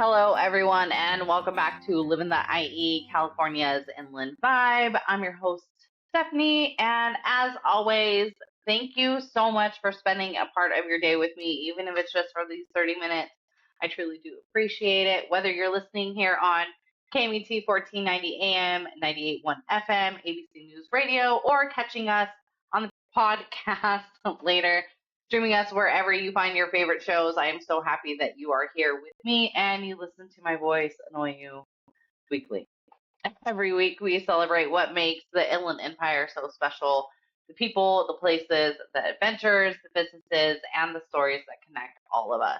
Hello, everyone, and welcome back to Living the IE, California's Inland Vibe. I'm your host, Stephanie, and as always, thank you so much for spending a part of your day with me, even if it's just for these 30 minutes. I truly do appreciate it. Whether you're listening here on KMET 1490 AM, 98.1 FM, ABC News Radio, or catching us on the podcast later, streaming us wherever you find your favorite shows. I am so happy that you are here with me and you listen to my voice annoy you weekly. Every week we celebrate what makes the Inland Empire so special, the people, the places, the adventures, the businesses, and the stories that connect all of us.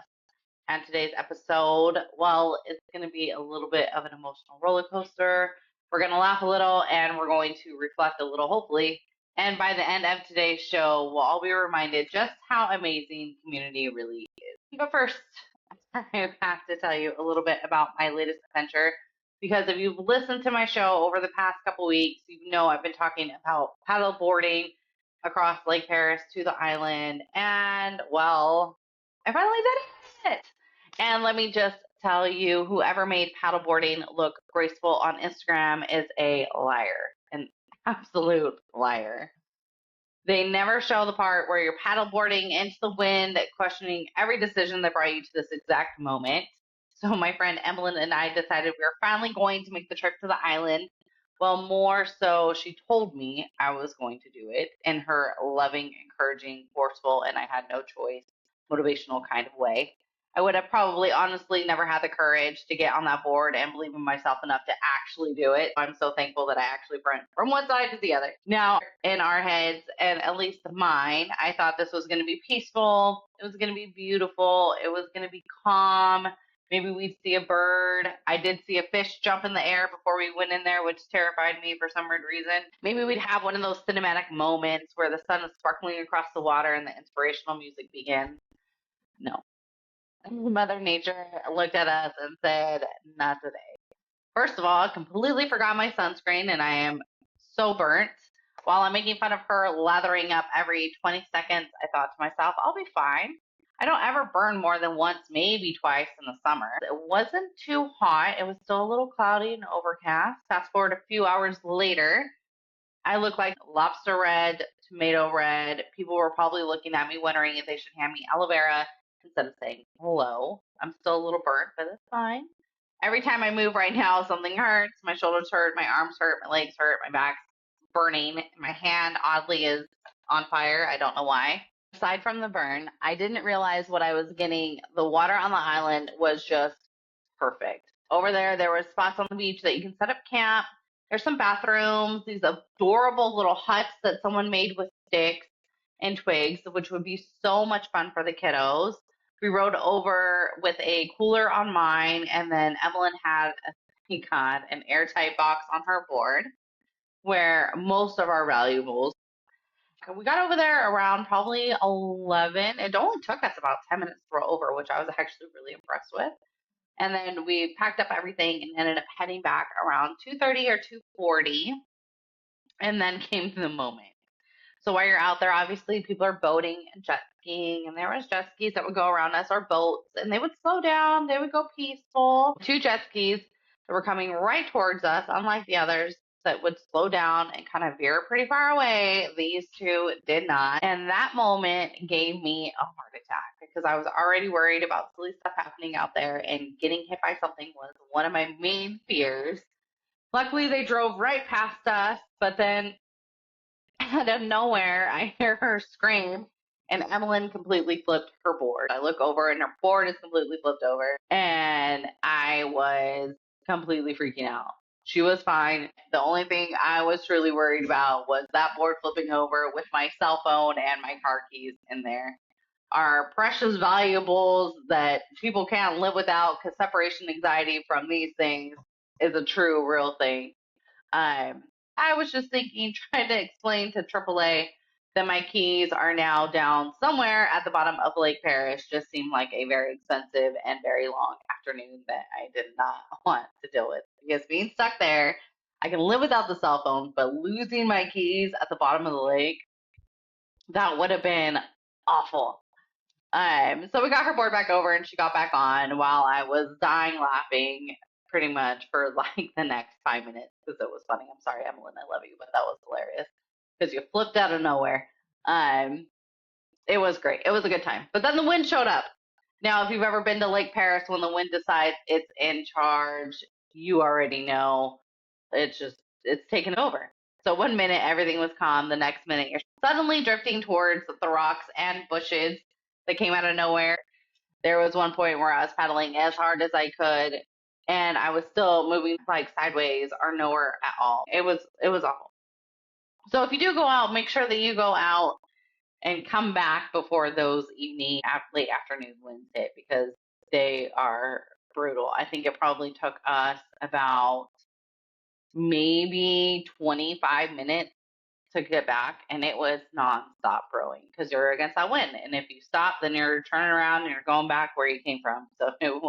And today's episode, well, it's going to be a little bit of an emotional roller coaster. We're going to laugh a little and we're going to reflect a little, hopefully. And by the end of today's show, we'll all be reminded just how amazing community really is. But first, I have to tell you a little bit about my latest adventure, because if you've listened to my show over the past couple weeks, you know I've been talking about paddle boarding across Lake Paris to the island. And, well, I finally did it. And let me just tell you, whoever made paddleboarding look graceful on Instagram is a liar, an absolute liar. They never show the part where you're paddleboarding into the wind, questioning every decision that brought you to this exact moment. So my friend Emily and I decided we were finally going to make the trip to the island. Well, more so, she told me I was going to do it in her loving, encouraging, forceful, and I had no choice, motivational kind of way. I would have probably honestly never had the courage to get on that board and believe in myself enough to actually do it. I'm so thankful that I actually went from one side to the other. Now, in our heads, and at least mine, I thought this was going to be peaceful. It was going to be beautiful. It was going to be calm. Maybe we'd see a bird. I did see a fish jump in the air before we went in there, which terrified me for some weird reason. Maybe we'd have one of those cinematic moments where the sun is sparkling across the water and the inspirational music begins. No. Mother Nature looked at us and said, not today. First of all, I completely forgot my sunscreen and I am so burnt. While I'm making fun of her lathering up every 20 seconds, I thought to myself, I'll be fine. I don't ever burn more than once, maybe twice in the summer. It wasn't too hot. It was still a little cloudy and overcast. Fast forward a few hours later, I look like lobster red, tomato red. People were probably looking at me wondering if they should hand me aloe vera instead of saying hello. I'm still a little burnt, but it's fine. Every time I move right now, something hurts. My shoulders hurt, my arms hurt, my legs hurt, my back's burning. My hand, oddly, is on fire. I don't know why. Aside from the burn, I didn't realize what I was getting. The water on the island was just perfect. Over there were spots on the beach that you can set up camp. There's some bathrooms, these adorable little huts that someone made with sticks and twigs, which would be so much fun for the kiddos. We rode over with a cooler on mine, and then Evelyn had, thank God, an airtight box on her board where most of our valuables. We got over there around probably 11. It only took us about 10 minutes to roll over, which I was actually really impressed with. And then we packed up everything and ended up heading back around 2:30 or 2:40. And then came the moment. So while you're out there, obviously people are boating and jet skiing, and there was jet skis that would go around us or boats, and they would slow down. They would go peaceful. Two jet skis that were coming right towards us, unlike the others that would slow down and kind of veer pretty far away. These two did not. And that moment gave me a heart attack because I was already worried about silly stuff happening out there, and getting hit by something was one of my main fears. Luckily, they drove right past us, but then out of nowhere, I hear her scream, and Emmeline completely flipped her board. I look over, and her board is completely flipped over, and I was completely freaking out. She was fine. The only thing I was truly worried about was that board flipping over with my cell phone and my car keys in there. Our precious valuables that people can't live without, because separation anxiety from these things is a true, real thing. I was just thinking, trying to explain to AAA that my keys are now down somewhere at the bottom of Lake Paris just seemed like a very expensive and very long afternoon that I did not want to deal with. Because being stuck there, I can live without the cell phone, but losing my keys at the bottom of the lake, that would have been awful. So we got her board back over and she got back on while I was dying laughing pretty much for like the next 5 minutes because it was funny. I'm sorry, Emily, I love you, but that was hilarious because you flipped out of nowhere. Um, it was great. It was a good time. But then the wind showed up. Now, if you've ever been to Lake Paris, when the wind decides it's in charge, you already know it's taken over. So one minute everything was calm, the next minute you're suddenly drifting towards the rocks and bushes that came out of nowhere. There was one point where I was paddling as hard as I could and I was still moving like sideways or nowhere at all. It was awful. So if you do go out, make sure that you go out and come back before those late afternoon winds hit because they are brutal. I think it probably took us about maybe 25 minutes to get back, and it was nonstop rowing because you're against that wind. And if you stop, then you're turning around and you're going back where you came from. So it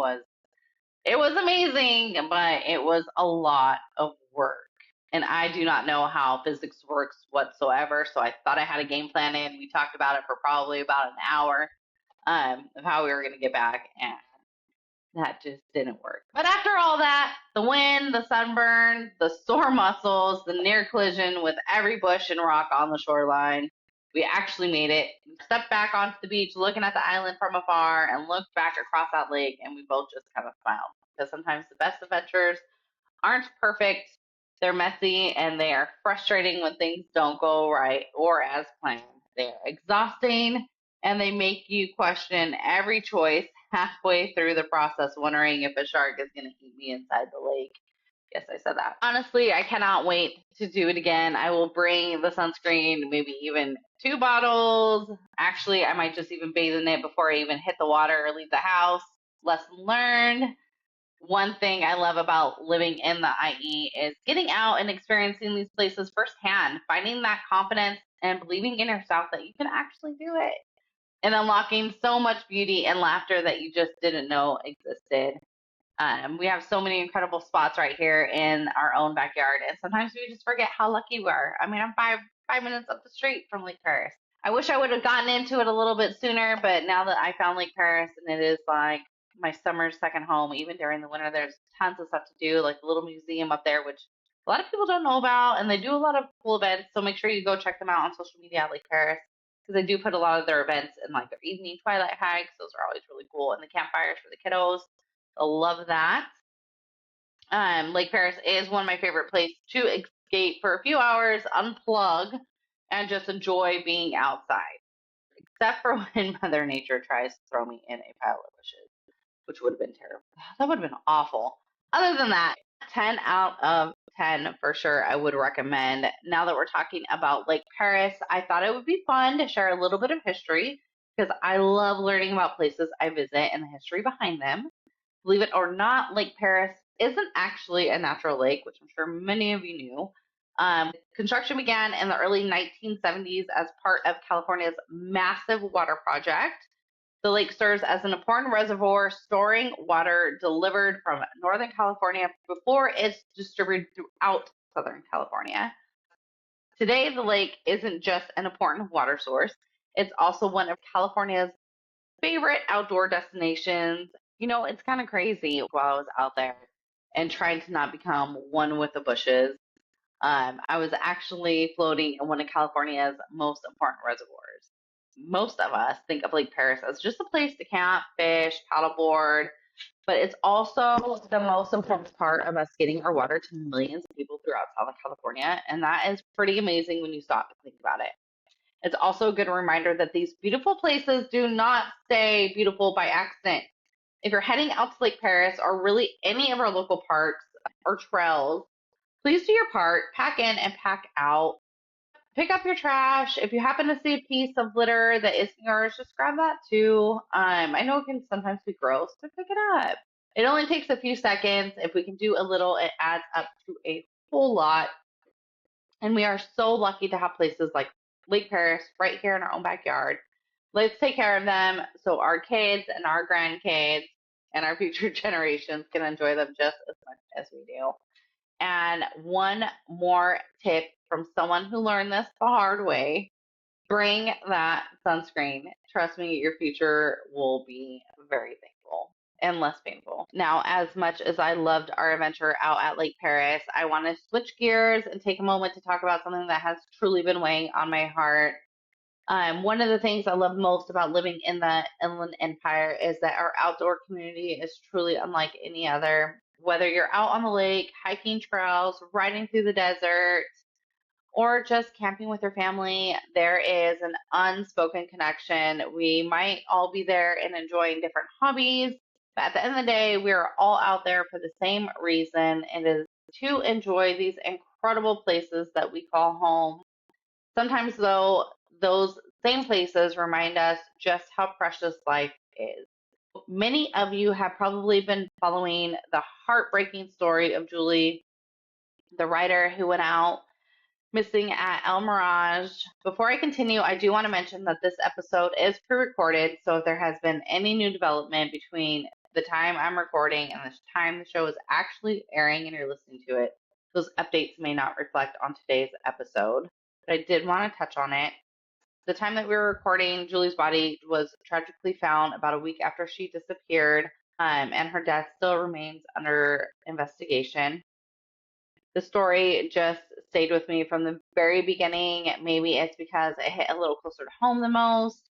was amazing, but it was a lot of work. And I do not know how physics works whatsoever. So I thought I had a game plan in. We talked about it for probably about an hour of how we were going to get back. And that just didn't work. But after all that, the wind, the sunburn, the sore muscles, the near collision with every bush and rock on the shoreline, we actually made it. We stepped back onto the beach, looking at the island from afar, and looked back across that lake, and we both just kind of smiled. Because sometimes the best adventures aren't perfect, they're messy, and they are frustrating when things don't go right or as planned. They're exhausting, and they make you question every choice halfway through the process, wondering if a shark is going to eat me inside the lake. Yes, I said that. Honestly, I cannot wait to do it again. I will bring the sunscreen, maybe even 2 bottles. Actually, I might just even bathe in it before I even hit the water or leave the house. Lesson learned. One thing I love about living in the IE is getting out and experiencing these places firsthand, finding that confidence and believing in yourself that you can actually do it, and unlocking so much beauty and laughter that you just didn't know existed. We have so many incredible spots right here in our own backyard, and sometimes we just forget how lucky we are. I mean, I'm five minutes up the street from Lake Paris. I wish I would have gotten into it a little bit sooner, but now that I found Lake Paris and it is like my summer second home, even during the winter, there's tons of stuff to do, like the little museum up there, which a lot of people don't know about, and they do a lot of cool events. So make sure you go check them out on social media at Lake Paris because they do put a lot of their events in like their evening twilight hikes. Those are always really cool, and the campfires for the kiddos. I love that. Lake Paris is one of my favorite places to escape for a few hours, unplug, and just enjoy being outside. Except for when Mother Nature tries to throw me in a pile of bushes, which would have been terrible. That would have been awful. Other than that, 10 out of 10 for sure, I would recommend. Now that we're talking about Lake Paris, I thought it would be fun to share a little bit of history because I love learning about places I visit and the history behind them. Believe it or not, Lake Paris isn't actually a natural lake, which I'm sure many of you knew. Construction began in the early 1970s as part of California's massive water project. The lake serves as an important reservoir storing water delivered from Northern California before it's distributed throughout Southern California. Today, the lake isn't just an important water source, it's also one of California's favorite outdoor destinations. It's kind of crazy while I was out there and trying to not become one with the bushes. I was actually floating in one of California's most important reservoirs. Most of us think of Lake Paris as just a place to camp, fish, paddleboard, but it's also the most important part of us getting our water to millions of people throughout Southern California, and that is pretty amazing when you stop and think about it. It's also a good reminder that these beautiful places do not stay beautiful by accident. If you're heading out to Lake Paris or really any of our local parks or trails, please do your part, pack in and pack out. Pick up your trash. If you happen to see a piece of litter that isn't yours, just grab that too. I know it can sometimes be gross, but pick it up. It only takes a few seconds. If we can do a little, it adds up to a whole lot. And we are so lucky to have places like Lake Paris right here in our own backyard. Let's take care of them so our kids and our grandkids and our future generations can enjoy them just as much as we do. And one more tip from someone who learned this the hard way. Bring that sunscreen. Trust me, your future will be very thankful and less painful. Now, as much as I loved our adventure out at Lake Paris, I want to switch gears and take a moment to talk about something that has truly been weighing on my heart. One of the things I love most about living in the Inland Empire is that our outdoor community is truly unlike any other. Whether you're out on the lake, hiking trails, riding through the desert, or just camping with your family, there is an unspoken connection. We might all be there and enjoying different hobbies, but at the end of the day, we are all out there for the same reason, and it is to enjoy these incredible places that we call home. Sometimes, though, those same places remind us just how precious life is. Many of you have probably been following the heartbreaking story of Julie, the writer who went out missing at El Mirage. Before I continue, I do want to mention that this episode is pre-recorded, so if there has been any new development between the time I'm recording and the time the show is actually airing and you're listening to it, those updates may not reflect on today's episode. But I did want to touch on it. The time that we were recording, Julie's body was tragically found about a week after she disappeared, and her death still remains under investigation. The story just stayed with me from the very beginning. Maybe it's because it hit a little closer to home than most.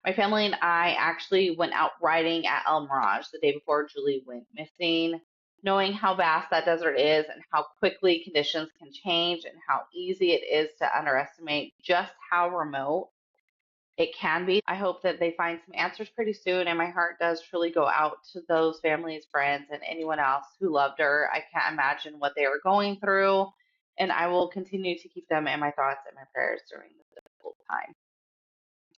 My family and I actually went out riding at El Mirage the day before Julie went missing. Knowing how vast that desert is and how quickly conditions can change and how easy it is to underestimate just how remote it can be. I hope that they find some answers pretty soon, and my heart does truly go out to those families, friends, and anyone else who loved her. I can't imagine what they were going through, and I will continue to keep them in my thoughts and my prayers during this difficult time.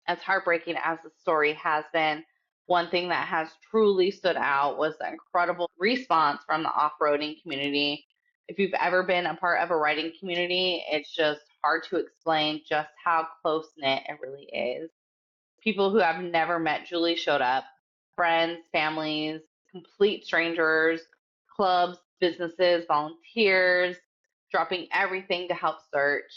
As heartbreaking as the story has been, one thing that has truly stood out was the incredible response from the off-roading community. If you've ever been a part of a riding community, it's just hard to explain just how close knit it really is. People who have never met Julie showed up, friends, families, complete strangers, clubs, businesses, volunteers, dropping everything to help search.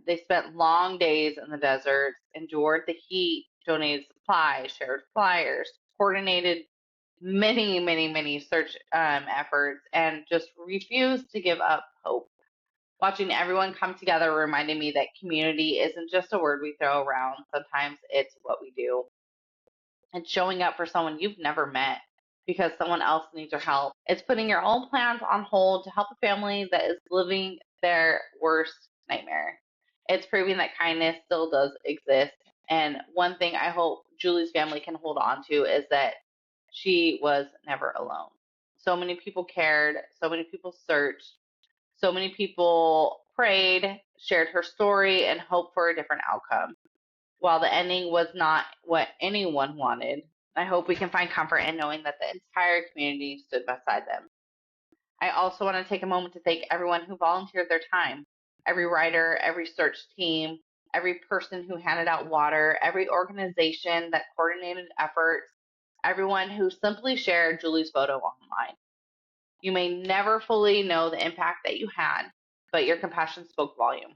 They spent long days in the desert, endured the heat, donated supplies, shared flyers, coordinated many search efforts, and just refused to give up hope. Watching everyone come together reminded me that community isn't just a word we throw around. Sometimes it's what we do. It's showing up for someone you've never met because someone else needs your help. It's putting your own plans on hold to help a family that is living their worst nightmare. It's proving that kindness still does exist. And one thing I hope Julie's family can hold on to is that she was never alone. So many people cared, so many people searched, so many people prayed, shared her story, and hoped for a different outcome. While the ending was not what anyone wanted, I hope we can find comfort in knowing that the entire community stood beside them. I also want to take a moment to thank everyone who volunteered their time, every writer, every search team, every person who handed out water, every organization that coordinated efforts, everyone who simply shared Julie's photo online. You may never fully know the impact that you had, but your compassion spoke volume.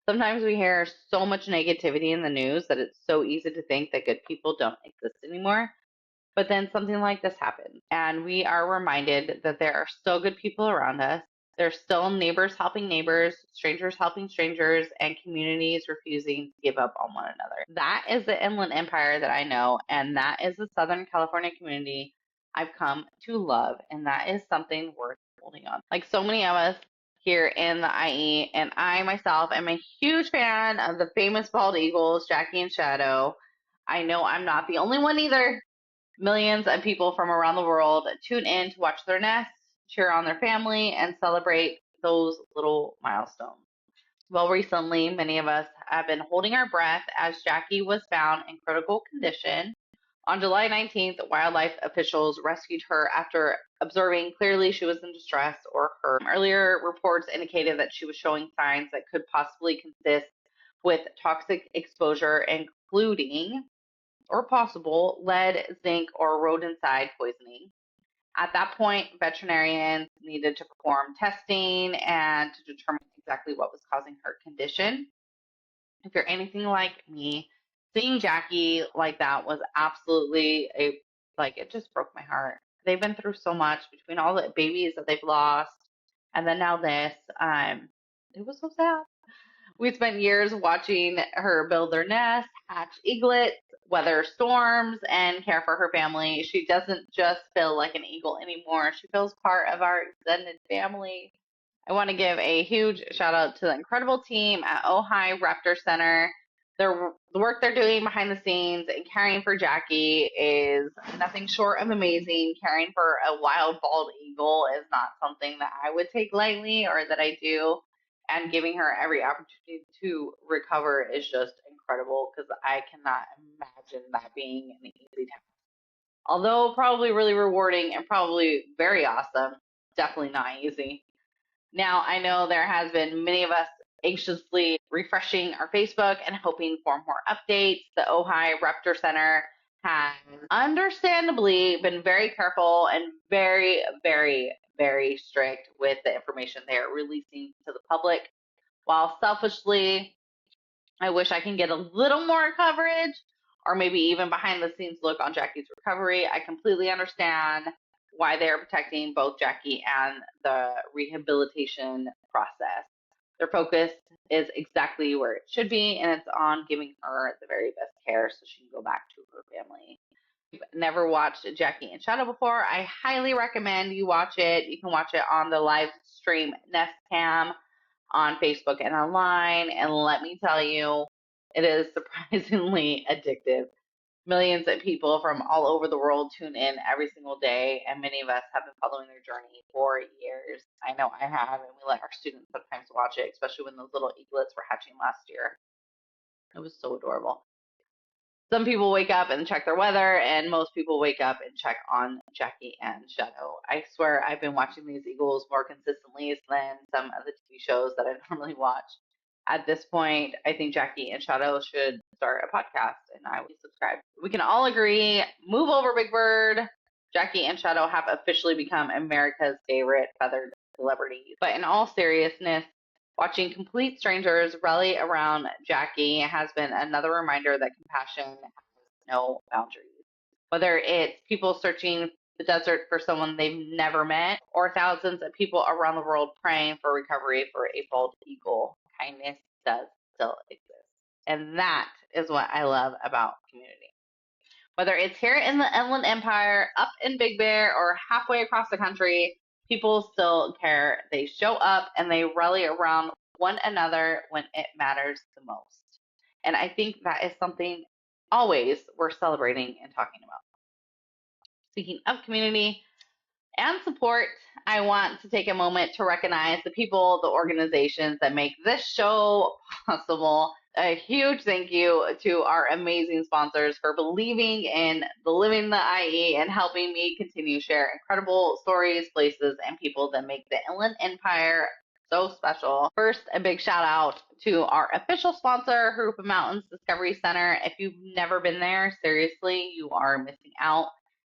Sometimes we hear so much negativity in the news that it's so easy to think that good people don't exist anymore. But then something like this happens, and we are reminded that there are still good people around us. There's still neighbors helping neighbors, strangers helping strangers, and communities refusing to give up on one another. That is the Inland Empire that I know, and that is the Southern California community I've come to love, and that is something worth holding on. Like so many of us here in the IE, and I myself am a huge fan of the famous bald eagles, Jackie and Shadow. I know I'm not the only one either. Millions of people from around the world tune in to watch their nests, cheer on their family, and celebrate those little milestones. Well, recently, many of us have been holding our breath as Jackie was found in critical condition. On July 19th, wildlife officials rescued her after observing clearly she was in distress or hurt. Earlier reports indicated that she was showing signs that could possibly consist with toxic exposure, including or possible lead, zinc, or rodenticide poisoning. At that point, veterinarians needed to perform testing and to determine exactly what was causing her condition. If you're anything like me, seeing Jackie like that was absolutely it just broke my heart. They've been through so much between all the babies that they've lost and then now this. It was so sad. We spent years watching her build their nest, hatch eaglets, weather storms, and care for her family. She doesn't just feel like an eagle anymore. She feels part of our extended family. I want to give a huge shout out to the incredible team at Ojai Raptor Center. The work they're doing behind the scenes and caring for Jackie is nothing short of amazing. Caring for a wild bald eagle is not something that I would take lightly or that I do. And giving her every opportunity to recover is just incredible because I cannot imagine that being an easy task. Although probably really rewarding and probably very awesome, definitely not easy. Now, I know there has been many of us anxiously refreshing our Facebook and hoping for more updates. The Ojai Raptor Center has understandably been very careful and very, very, very strict with the information they are releasing to the public. While selfishly, I wish I can get a little more coverage or maybe even behind the scenes look on Jackie's recovery. I completely understand why they are protecting both Jackie and the rehabilitation process. Their focus is exactly where it should be, and it's on giving her the very best care so she can go back to her family. If you've never watched Jackie and Shadow before, I highly recommend you watch it. You can watch it on the live stream Nest Cam on Facebook and online. And let me tell you, it is surprisingly addictive. Millions of people from all over the world tune in every single day, and many of us have been following their journey for years. I know I have, and we let our students sometimes watch it, especially when those little eaglets were hatching last year. It was so adorable. Some people wake up and check their weather, and most people wake up and check on Jackie and Shadow. I swear I've been watching these Eagles more consistently than some of the TV shows that I normally watch. At this point, I think Jackie and Shadow should start a podcast, and I would subscribe. We can all agree, move over, Big Bird. Jackie and Shadow have officially become America's favorite feathered celebrities. But in all seriousness, watching complete strangers rally around Jackie has been another reminder that compassion has no boundaries. Whether it's people searching the desert for someone they've never met, or thousands of people around the world praying for recovery for a bald eagle, kindness does still exist. And that is what I love about community. Whether it's here in the Inland Empire, up in Big Bear, or halfway across the country, people still care. They show up and they rally around one another when it matters the most. And I think that is something always we're celebrating and talking about. Speaking of community and support, I want to take a moment to recognize the people, the organizations that make this show possible. A huge thank you to our amazing sponsors for believing in the Living the IE and helping me continue to share incredible stories, places, and people that make the Inland Empire so special. First, a big shout out to our official sponsor, Jurupa Mountains Discovery Center. If you've never been there, seriously, you are missing out.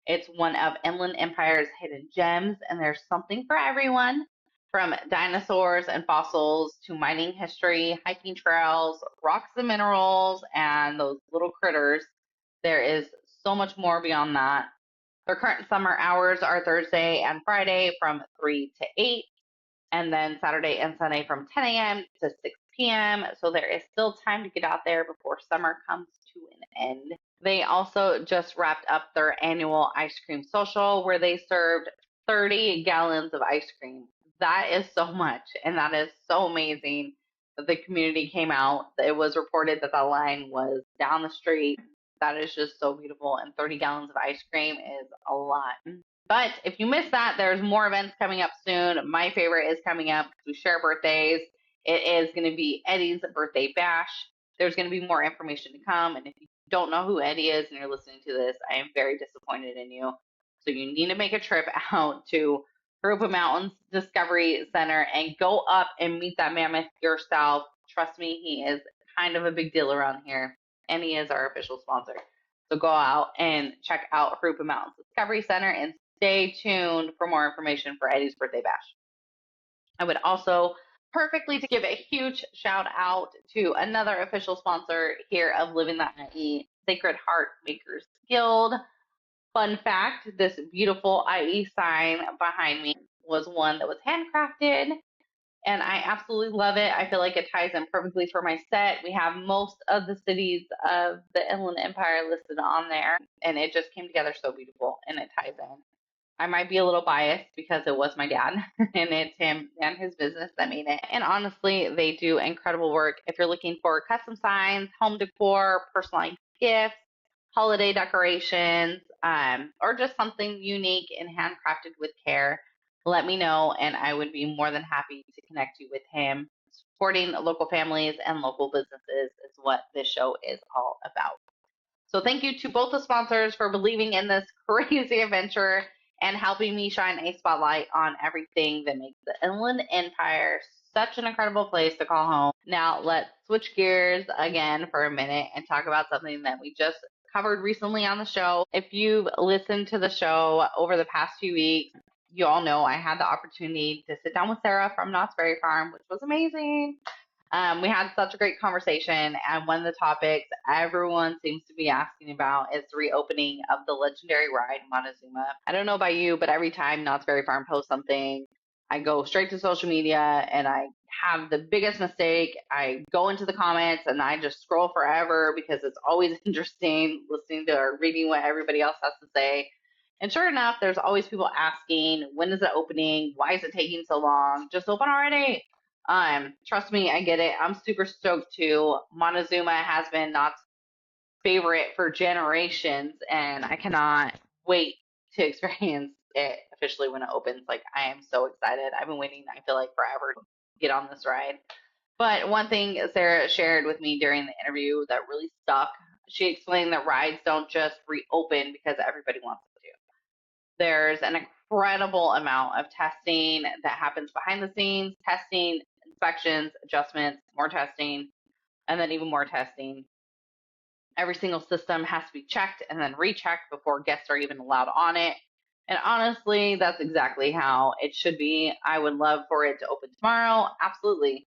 It's one of Inland Empire's hidden gems, and there's something for everyone. From dinosaurs and fossils to mining history, hiking trails, rocks and minerals, and those little critters, there is so much more beyond that. Their current summer hours are Thursday and Friday from 3 to 8, and then Saturday and Sunday from 10 a.m. to 6 p.m. So there is still time to get out there before summer comes to an end. They also just wrapped up their annual ice cream social where they served 30 gallons of ice cream. That is so much, and that is so amazing that the community came out. It was reported that the line was down the street. That is just so beautiful, and 30 gallons of ice cream is a lot. But if you missed that, there's more events coming up soon. My favorite is coming up because we share birthdays. It is going to be Eddie's birthday bash. There's going to be more information to come. And if you don't know who Eddie is and you're listening to this, I am very disappointed in you. So you need to make a trip out to Jurupa Mountains Discovery Center and go up and meet that mammoth yourself. Trust me, he is kind of a big deal around here, and he is our official sponsor. So go out and check out Jurupa Mountains Discovery Center and stay tuned for more information for Eddie's birthday bash. I would also perfectly to give a huge shout out to another official sponsor here of Living the IE, Sacred Heart Makers Guild. Fun fact, this beautiful IE sign behind me was one that was handcrafted, and I absolutely love it. I feel like it ties in perfectly for my set. We have most of the cities of the Inland Empire listed on there, and it just came together so beautiful, and it ties in. I might be a little biased because it was my dad and it's him and his business that made it. And honestly, they do incredible work. If you're looking for custom signs, home decor, personalized gifts, holiday decorations, or just something unique and handcrafted with care, let me know and I would be more than happy to connect you with him. Supporting local families and local businesses is what this show is all about. So thank you to both the sponsors for believing in this crazy adventure and helping me shine a spotlight on everything that makes the Inland Empire such an incredible place to call home. Now let's switch gears again for a minute and talk about something that we just covered recently on the show. If you've listened to the show over the past few weeks, you all know I had the opportunity to sit down with Sarah from Knott's Berry Farm, which was amazing. We had such a great conversation, and one of the topics everyone seems to be asking about is the reopening of the legendary ride Montezuma. I don't know about you, but every time Knott's Berry Farm posts something, I go straight to social media and I have the biggest mistake. I go into the comments and I just scroll forever because it's always interesting listening to or reading what everybody else has to say. And sure enough, there's always people asking, when is it opening? Why is it taking so long? Just open already. Trust me, I get it. I'm super stoked too. Montezuma has been Knott's favorite for generations, and I cannot wait to experience it officially when it opens. Like, I am so excited. I've been waiting, I feel like, forever to get on this ride. But one thing Sarah shared with me during the interview that really stuck, she explained that rides don't just reopen because everybody wants them to. There's an incredible amount of testing that happens behind the scenes, testing, inspections, adjustments, more testing, and then even more testing. Every single system has to be checked and then rechecked before guests are even allowed on it. And honestly, that's exactly how it should be. I would love for it to open tomorrow. Absolutely.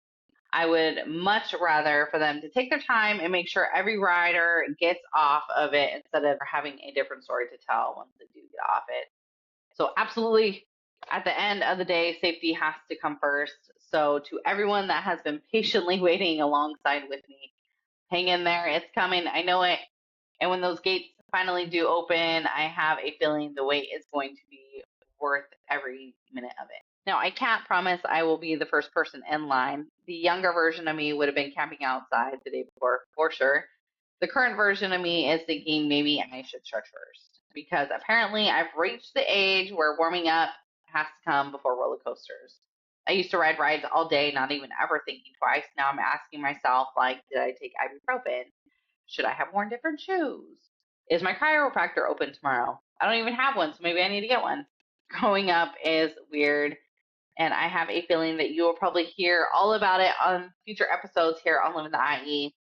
I would much rather for them to take their time and make sure every rider gets off of it instead of having a different story to tell once they do get off it. So absolutely, at the end of the day, safety has to come first. So to everyone that has been patiently waiting alongside with me, hang in there. It's coming. I know it. And when those gates finally do open, I have a feeling the wait is going to be worth every minute of it. Now, I can't promise I will be the first person in line. The younger version of me would have been camping outside the day before, for sure. The current version of me is thinking maybe I should start first because apparently I've reached the age where warming up has to come before roller coasters. I used to ride rides all day, not even ever thinking twice. Now I'm asking myself, like, did I take ibuprofen? Should I have worn different shoes? Is my chiropractor open tomorrow? I don't even have one, so maybe I need to get one. Growing up is weird, and I have a feeling that you will probably hear all about it on future episodes here on Living the IE.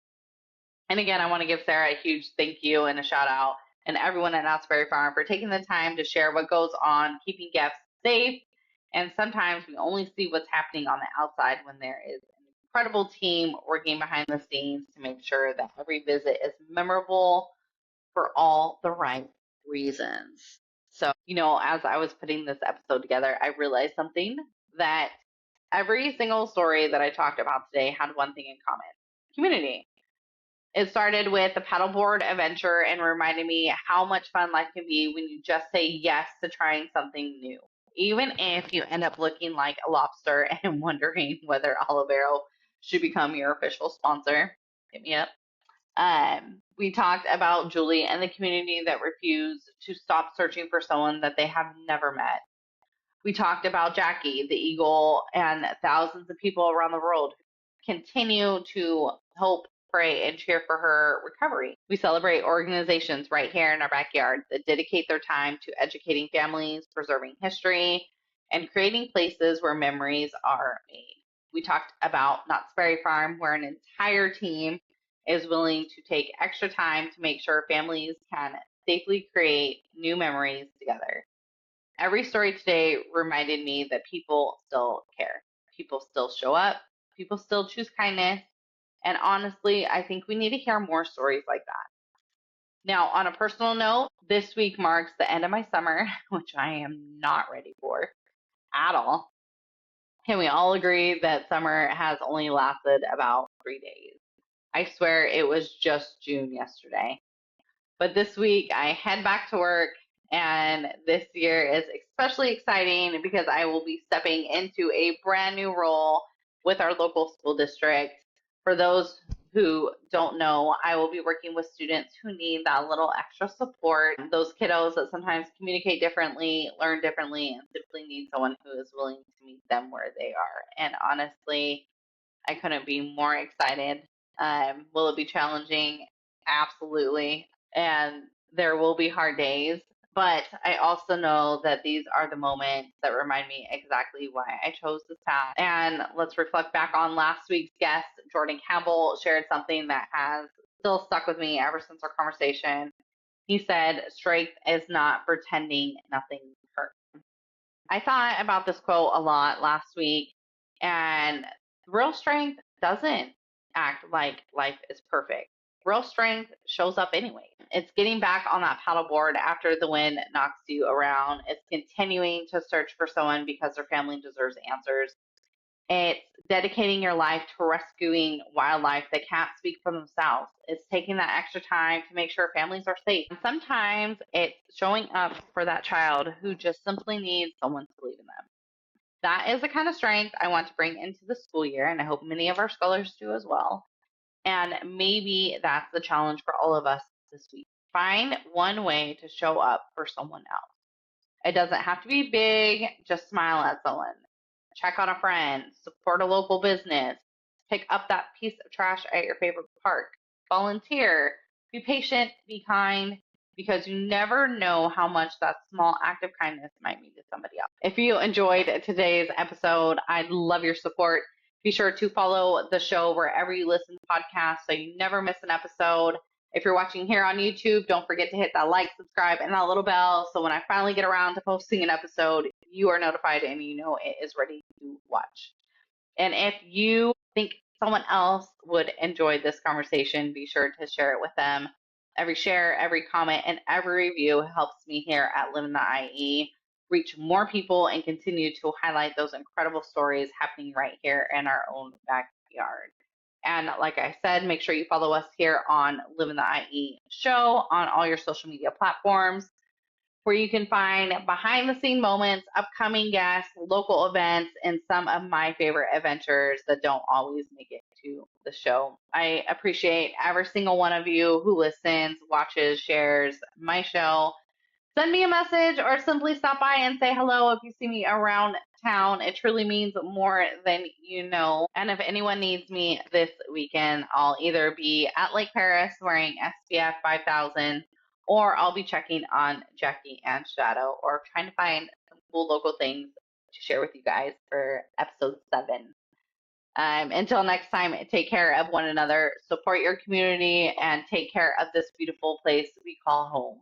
And again, I want to give Sarah a huge thank you and a shout out and everyone at Knott's Berry Farm for taking the time to share what goes on, keeping guests safe. And sometimes we only see what's happening on the outside when there is an incredible team working behind the scenes to make sure that every visit is memorable for all the right reasons. So, as I was putting this episode together, I realized something that every single story that I talked about today had one thing in common: community. It started with the paddleboard adventure and reminded me how much fun life can be when you just say yes to trying something new. Even if you end up looking like a lobster and wondering whether Olivero should become your official sponsor, hit me up. We talked about Julie and the community that refused to stop searching for someone that they have never met. We talked about Jackie, the eagle, and thousands of people around the world who continue to hope, pray, and cheer for her recovery. We celebrate organizations right here in our backyard that dedicate their time to educating families, preserving history, and creating places where memories are made. We talked about Knott's Berry Farm, where an entire team is willing to take extra time to make sure families can safely create new memories together. Every story today reminded me that people still care. People still show up. People still choose kindness. And honestly, I think we need to hear more stories like that. Now, on a personal note, this week marks the end of my summer, which I am not ready for at all. Can we all agree that summer has only lasted about 3 days? I swear it was just June yesterday. But this week I head back to work, and this year is especially exciting because I will be stepping into a brand new role with our local school district. For those who don't know, I will be working with students who need that little extra support, those kiddos that sometimes communicate differently, learn differently, and simply need someone who is willing to meet them where they are. And honestly, I couldn't be more excited. Will it be challenging? Absolutely. And there will be hard days. But I also know that these are the moments that remind me exactly why I chose this path. And let's reflect back on last week's guest. Jordan Campbell shared something that has still stuck with me ever since our conversation. He said, strength is not pretending nothing hurts. I thought about this quote a lot last week, and real strength doesn't act like life is perfect. Real strength shows up anyway. It's getting back on that paddleboard after the wind knocks you around. It's continuing to search for someone because their family deserves answers. It's dedicating your life to rescuing wildlife that can't speak for themselves. It's taking that extra time to make sure families are safe. And sometimes it's showing up for that child who just simply needs someone to believe in them. That is the kind of strength I want to bring into the school year, and I hope many of our scholars do as well. And maybe that's the challenge for all of us this week. Find one way to show up for someone else. It doesn't have to be big, just smile at someone, check on a friend, support a local business, pick up that piece of trash at your favorite park, volunteer, be patient, be kind, because you never know how much that small act of kindness might mean to somebody else. If you enjoyed today's episode, I'd love your support. Be sure to follow the show wherever you listen to podcasts so you never miss an episode. If you're watching here on YouTube, don't forget to hit that like, subscribe, and that little bell so when I finally get around to posting an episode, you are notified and you know it is ready to watch. And if you think someone else would enjoy this conversation, be sure to share it with them. Every share, every comment, and every review helps me here at Live in the IE reach more people and continue to highlight those incredible stories happening right here in our own backyard. And like I said, make sure you follow us here on Live in the IE show on all your social media platforms, where you can find behind the scene moments, upcoming guests, local events, and some of my favorite adventures that don't always make it to the show. I appreciate every single one of you who listens, watches, shares my show. Send me a message or simply stop by and say hello if you see me around town. It truly means more than you know. And if anyone needs me this weekend, I'll either be at Lake Paris wearing SPF 5000, or I'll be checking on Jackie and Shadow, or trying to find some cool local things to share with you guys for episode 7. Until next time, take care of one another, support your community, and take care of this beautiful place we call home.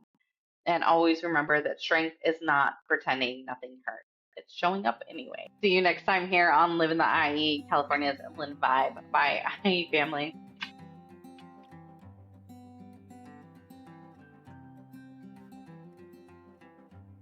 And always remember that strength is not pretending nothing hurts. It's showing up anyway. See you next time here on Live in the IE, California's Inland Vibe. Bye, IE family.